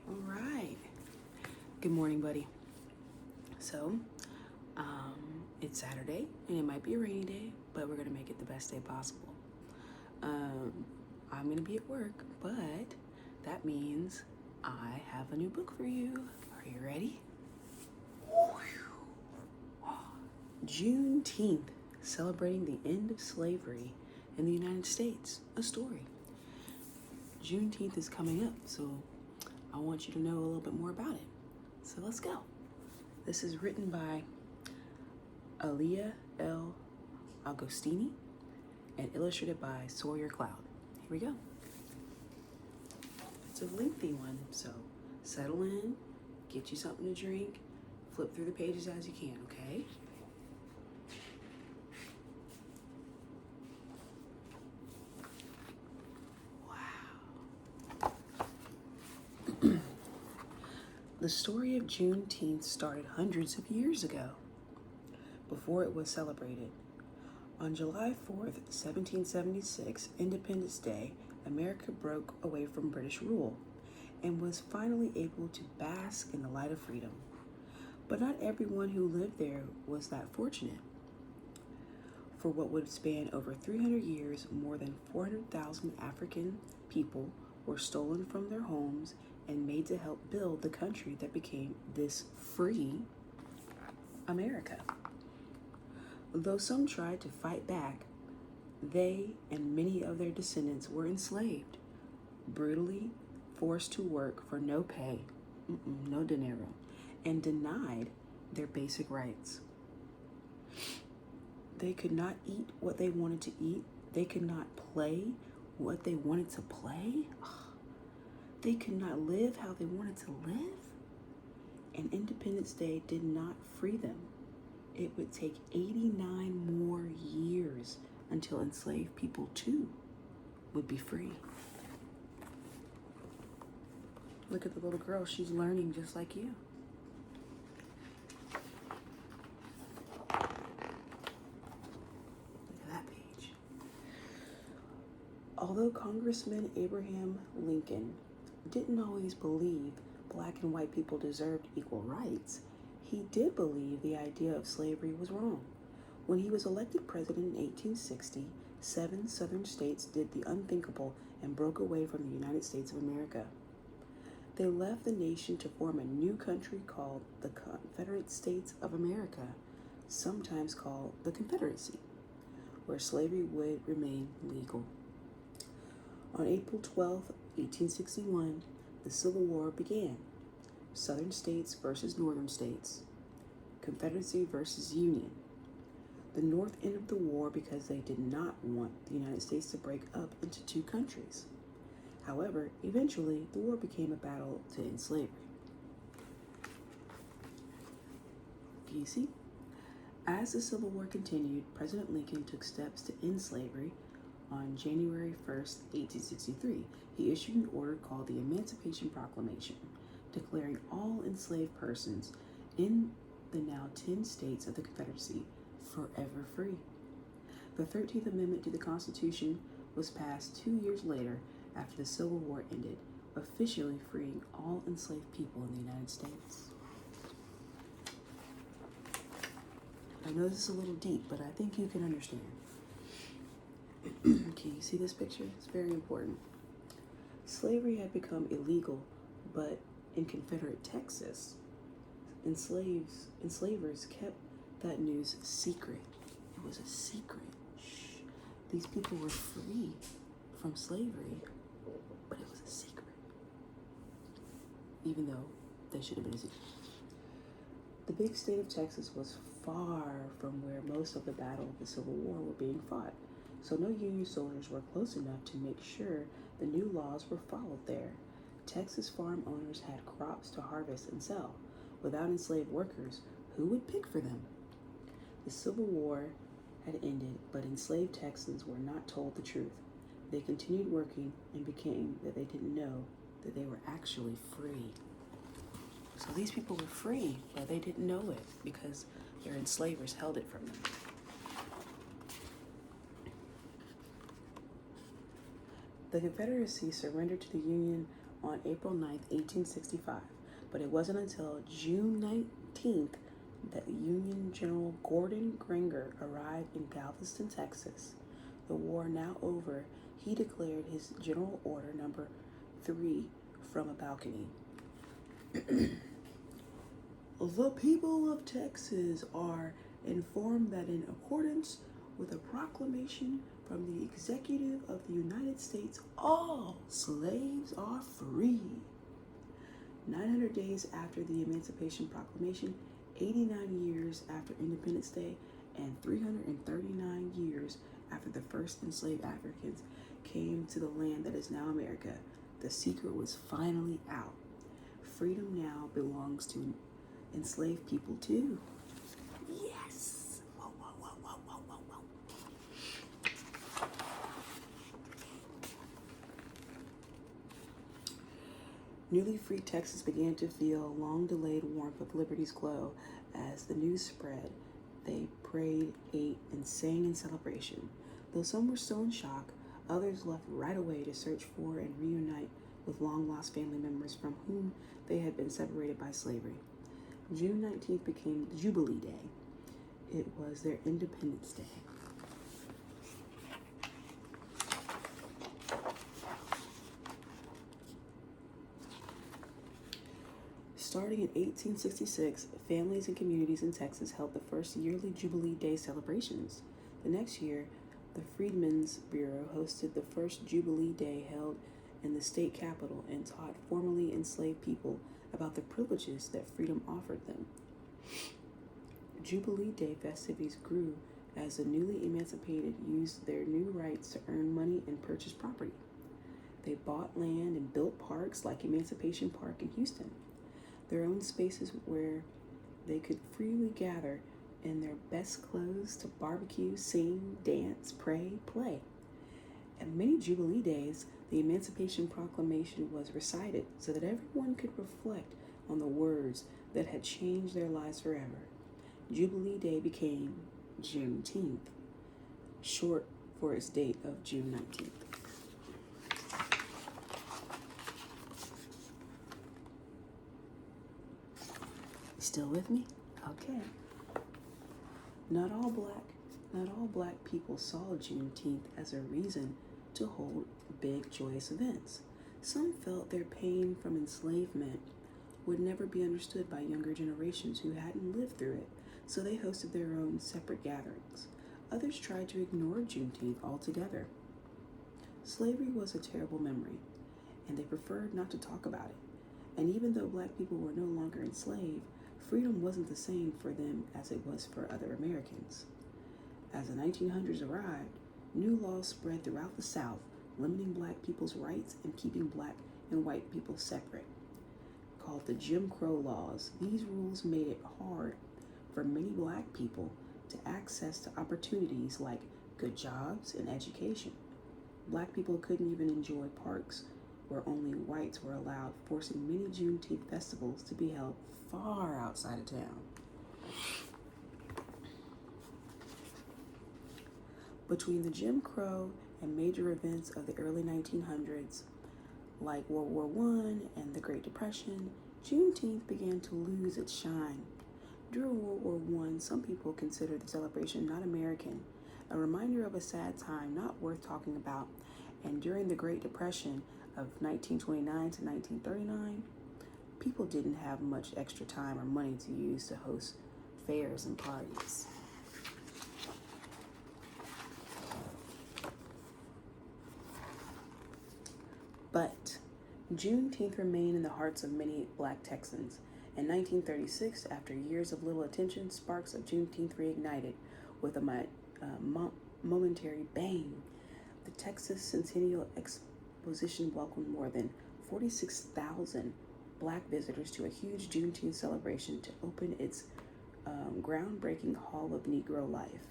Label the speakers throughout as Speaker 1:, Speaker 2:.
Speaker 1: All right. Good morning, buddy. So, it's Saturday and it might be a rainy day, but we're gonna make it the best day possible. I'm gonna be at work, but that means I have a new book for you. Are you ready? Juneteenth, celebrating the end of slavery in the United States. A story. Juneteenth is coming up, so I want you to know a little bit more about it. So let's go. This is written by Alliah Agostini and illustrated by Sawyer Cloud. Here we go. It's a lengthy one, so settle in, get you something to drink, flip through the pages as you can, okay? The story of Juneteenth started hundreds of years ago, before it was celebrated. On July 4th, 1776, Independence Day, America broke away from British rule and was finally able to bask in the light of freedom. But not everyone who lived there was that fortunate. For what would span over 300 years, more than 400,000 African people were stolen from their homes and made to help build the country that became this free America. Though some tried to fight back, they and many of their descendants were enslaved, brutally forced to work for no pay, no dinero, and denied their basic rights. They could not eat what they wanted to eat. They could not play what they wanted to play. They could not live how they wanted to live. And Independence Day did not free them. It would take 89 more years until enslaved people too would be free. Look at the little girl, she's learning just like you. Look at that page. Although Congressman Abraham Lincoln didn't always believe black and white people deserved equal rights, he did believe the idea of slavery was wrong. When he was elected president in 1860, 7 southern states did the unthinkable and broke away from the United States of America. They left the nation to form a new country called the Confederate States of America, sometimes called the Confederacy, where slavery would remain legal. On April 12, 1861, the Civil War began. Southern states versus northern states. Confederacy versus Union. The North ended the war because they did not want the United States to break up into two countries. However, eventually, the war became a battle to end slavery. Can you see? As the Civil War continued, President Lincoln took steps to end slavery. On January 1st, 1863, he issued an order called the Emancipation Proclamation, declaring all enslaved persons in the now 10 states of the Confederacy forever free. The 13th Amendment to the Constitution was passed 2 years later after the Civil War ended, officially freeing all enslaved people in the United States. I know this is a little deep, but I think you can understand. Can you see this picture? It's very important. Slavery had become illegal, but in Confederate Texas, enslavers kept that news secret. It was a secret. Shh. These people were free from slavery, but it was a secret. Even though they should have been a secret. The big state of Texas was far from where most of the battle of the Civil War were being fought, so no Union soldiers were close enough to make sure the new laws were followed there. Texas farm owners had crops to harvest and sell. Without enslaved workers, who would pick for them? The Civil War had ended, but enslaved Texans were not told the truth. They continued working and became that they didn't know that they were actually free. So these people were free, but they didn't know it because their enslavers held it from them. The Confederacy surrendered to the Union on April 9th, 1865, but it wasn't until June 19th that Union General Gordon Granger arrived in Galveston, Texas. The war now over, he declared his General Order Number 3 from a balcony. The people of Texas are informed that in accordance with a proclamation from the Executive of the United States, all slaves are free. 900 days after the Emancipation Proclamation, 89 years after Independence Day, and 339 years after the first enslaved Africans came to the land that is now America, the secret was finally out. Freedom now belongs to enslaved people too. Yes! Whoa, whoa, whoa, whoa, whoa, whoa, whoa. Newly free Texas began to feel long-delayed warmth of liberty's glow. As the news spread, they prayed, ate, and sang in celebration. Though some were still in shock, others left right away to search for and reunite with long-lost family members from whom they had been separated by slavery. June 19th became Jubilee Day. It was their Independence Day. Starting in 1866, families and communities in Texas held the first yearly Jubilee Day celebrations. The next year, the Freedmen's Bureau hosted the first Jubilee Day held in the state capitol and taught formerly enslaved people about the privileges that freedom offered them. Jubilee Day festivities grew as the newly emancipated used their new rights to earn money and purchase property. They bought land and built parks like Emancipation Park in Houston, their own spaces where they could freely gather in their best clothes to barbecue, sing, dance, pray, play. At many Jubilee Days, the Emancipation Proclamation was recited so that everyone could reflect on the words that had changed their lives forever. Jubilee Day became Juneteenth, short for its date of June 19th. Still with me? Okay. Not all black people saw Juneteenth as a reason to hold big, joyous events. Some felt their pain from enslavement would never be understood by younger generations who hadn't lived through it, so they hosted their own separate gatherings. Others tried to ignore Juneteenth altogether. Slavery was a terrible memory, and they preferred not to talk about it. And even though black people were no longer enslaved, freedom wasn't the same for them as it was for other Americans. As the 1900s arrived, new laws spread throughout the South, limiting black people's rights and keeping black and white people separate. Called the Jim Crow laws, these rules made it hard for many black people to access to opportunities like good jobs and education. Black people couldn't even enjoy parks where only whites were allowed, forcing many Juneteenth festivals to be held far outside of town. Between the Jim Crow and major events of the early 1900s, like World War I and the Great Depression, Juneteenth began to lose its shine. During World War I, some people considered the celebration not American, a reminder of a sad time not worth talking about. And during the Great Depression of 1929 to 1939, people didn't have much extra time or money to use to host fairs and parties. But Juneteenth remained in the hearts of many black Texans. In 1936, after years of little attention, sparks of Juneteenth reignited with a momentary bang. The Texas Centennial Exposition welcomed more than 46,000 black visitors to a huge Juneteenth celebration to open its groundbreaking Hall of Negro Life,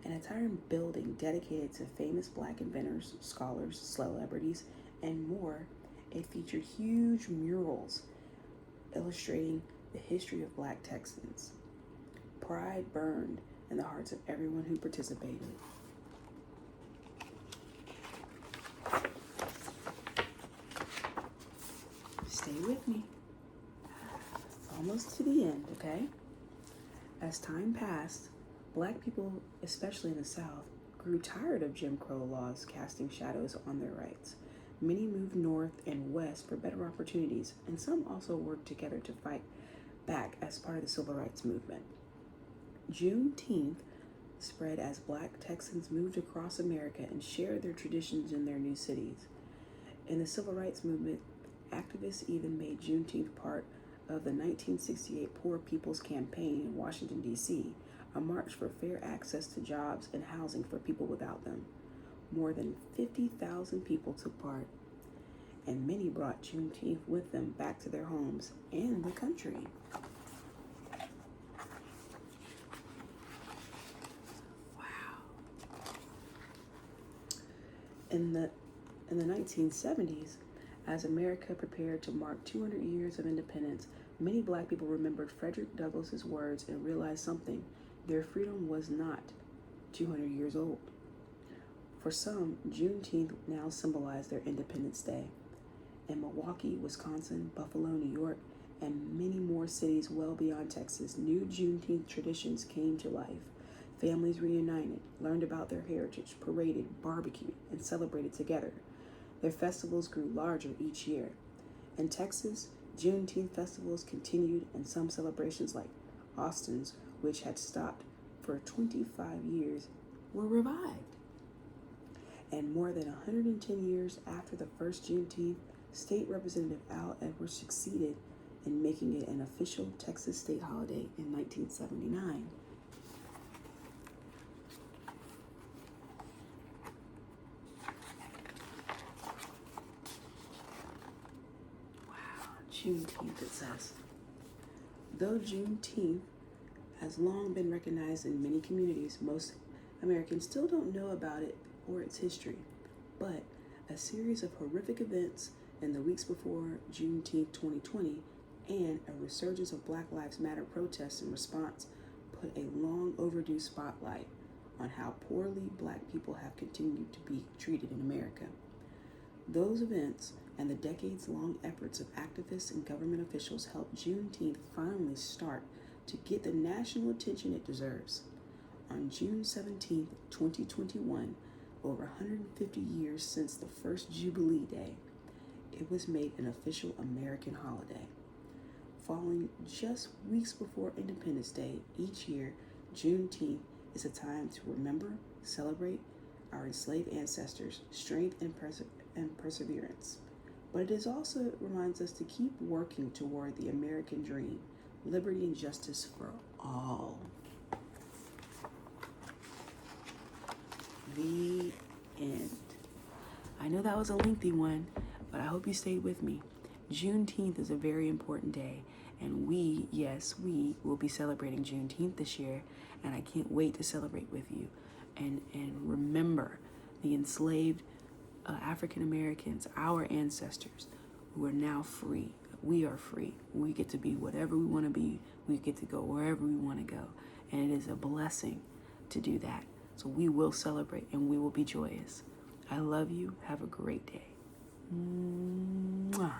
Speaker 1: an entire building dedicated to famous black inventors, scholars, celebrities, and more. It featured huge murals illustrating the history of black Texans. Pride burned in the hearts of everyone who participated. Stay with me. Almost to the end, okay? As time passed, Black people, especially in the South, grew tired of Jim Crow laws casting shadows on their rights. Many moved north and west for better opportunities, and some also worked together to fight back as part of the Civil Rights Movement. Juneteenth spread as Black Texans moved across America and shared their traditions in their new cities. In the Civil Rights Movement, activists even made Juneteenth part of the 1968 Poor People's Campaign in Washington, D.C., a march for fair access to jobs and housing for people without them. More than 50,000 people took part, and many brought Juneteenth with them back to their homes and the country. Wow. In the 1970s, as America prepared to mark 200 years of independence, many Black people remembered Frederick Douglass's words and realized something: their freedom was not 200 years old. For some, Juneteenth now symbolized their Independence Day. In Milwaukee, Wisconsin, Buffalo, New York, and many more cities well beyond Texas, new Juneteenth traditions came to life. Families reunited, learned about their heritage, paraded, barbecued, and celebrated together. Their festivals grew larger each year. In Texas, Juneteenth festivals continued, and some celebrations like Austin's, which had stopped for 25 years, were revived. And more than 110 years after the first Juneteenth, State Representative Al Edwards succeeded in making it an official Texas state holiday in 1979. Juneteenth, it says. Though Juneteenth has long been recognized in many communities, most Americans still don't know about it or its history. But a series of horrific events in the weeks before Juneteenth 2020 and a resurgence of Black Lives Matter protests in response put a long overdue spotlight on how poorly Black people have continued to be treated in America. Those events and the decades-long efforts of activists and government officials helped Juneteenth finally start to get the national attention it deserves. On June 17, 2021, over 150 years since the first Jubilee Day, it was made an official American holiday. Falling just weeks before Independence Day each year, Juneteenth is a time to remember, celebrate our enslaved ancestors' strength and perseverance. But it also reminds us to keep working toward the American dream, liberty and justice for all. The end. I know that was a lengthy one, but I hope you stayed with me. Juneteenth is a very important day, and we will be celebrating Juneteenth this year, and I can't wait to celebrate with you and remember the enslaved African Americans, our ancestors, who are now free. We are free. We get to be whatever we want to be. We get to go wherever we want to go, and it is a blessing to do that. So we will celebrate and we will be joyous. I love you. Have a great day. Mwah.